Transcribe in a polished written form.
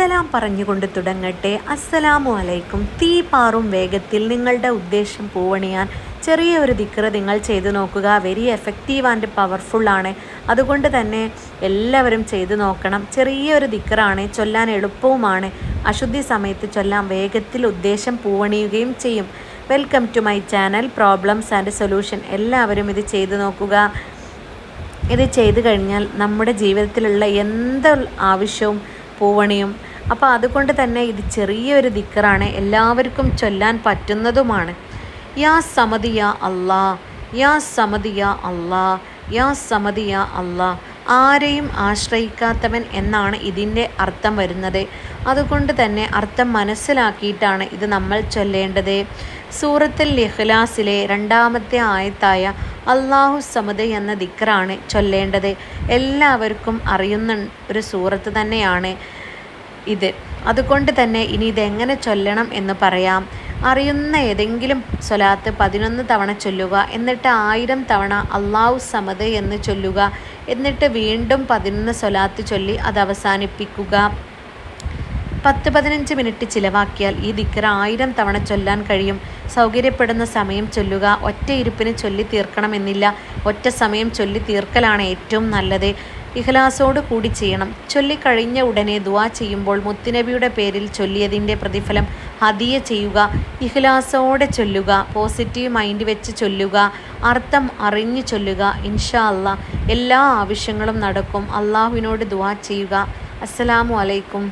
സലാം പറഞ്ഞുകൊണ്ട് തുടങ്ങട്ടെ. അസ്സലാമു അലൈക്കും. തീ പാറും വേഗത്തിൽ നിങ്ങളുടെ ഉദ്ദേശം പൂവണിയാൻ ചെറിയ ഒരു ദിക്ർ നിങ്ങൾ ചെയ്തു നോക്കുക. വെരി എഫക്റ്റീവ് ആൻഡ് പവർഫുൾ ആണ്. അതുകൊണ്ട് തന്നെ എല്ലാവരും ചെയ്തു നോക്കണം. ചെറിയൊരു ദിക്റാണ്, ചൊല്ലാൻ എളുപ്പവുമാണ്. അശുദ്ധി സമയത്ത് ചൊല്ലാൻ വേഗത്തിൽ ഉദ്ദേശം പൂവണിയുകയും ചെയ്യും. Welcome to my channel problems and solution. എല്ലാവരും ഇത് ചെയ്തു നോക്കുക. ഇത് ചെയ്തു കഴിഞ്ഞാൽ നമ്മുടെ ജീവിതത്തിലുള്ള എന്ത് ആവശ്യവും പൂവണിയും. അപ്പോൾ അതുകൊണ്ട് തന്നെ ഇത് ചെറിയൊരു ദിക്റാണ്, എല്ലാവർക്കും ചൊല്ലാൻ പറ്റുന്നതുമാണ്. യാ സമദ് യാ അല്ലാ, യാ സമദ് യാ അല്ലാ, യാ സമദ് യാ അല്ലാ. ആരെയും ആശ്രയിക്കാത്തവൻ എന്നാണ് ഇതിൻ്റെ അർത്ഥം വരുന്നത്. അതുകൊണ്ട് തന്നെ അർത്ഥം മനസ്സിലാക്കിയിട്ടാണ് ഇത് നമ്മൾ ചൊല്ലേണ്ടത്. സൂറത്തുൽ ഇഖ്ലാസിലെ 2-ാമത്തെ ആയത്തായ അല്ലാഹു സമദ് എന്ന ദിക്റാണ് ചൊല്ലേണ്ടത്. എല്ലാവർക്കും അറിയുന്ന ഒരു സൂറത്ത് തന്നെയാണ് ഇത്. അതുകൊണ്ട് തന്നെ ഇനി ഇതെങ്ങനെ ചൊല്ലണം എന്ന് പറയാം. അറിയുന്ന ഏതെങ്കിലും സ്വലാത്ത് 11 തവണ ചൊല്ലുക. എന്നിട്ട് 1000 തവണ അല്ലാഹു സമദ് എന്ന് ചൊല്ലുക. എന്നിട്ട് വീണ്ടും 11 സ്വലാത്ത് ചൊല്ലി അത് അവസാനിപ്പിക്കുക. 10-15 മിനിറ്റ് ചിലവാക്കിയാൽ ഈ ദിക്ർ 1000 തവണ ചൊല്ലാൻ കഴിയും. സൗകര്യപ്പെടുന്ന സമയം ചൊല്ലുക. ഒറ്റ ഇരുപ്പിന് ചൊല്ലി തീർക്കണമെന്നില്ല. ഒറ്റ സമയം ചൊല്ലി തീർക്കലാണ് ഏറ്റവും നല്ലത്. ഇഖ്ലാസോട് കൂടി ചെയ്യണം. ചൊല്ലിക്കഴിഞ്ഞ ഉടനെ ദുആ ചെയ്യുമ്പോൾ മുത്തുനബിയുടെ പേരിൽ ചൊല്ലിയതിൻ്റെ പ്രതിഫലം ഹദിയ ചെയ്യുക. ഇഖ്ലാസോടെ ചൊല്ലുക. പോസിറ്റീവ് മൈൻഡ് വെച്ച് ചൊല്ലുക. അർത്ഥം അറിഞ്ഞു ചൊല്ലുക. ഇൻഷാ അല്ലാ എല്ലാ ആവശ്യങ്ങളും നടക്കും. അള്ളാഹുവിനോട് ദുആ ചെയ്യുക. അസ്സലാമു അലൈക്കും.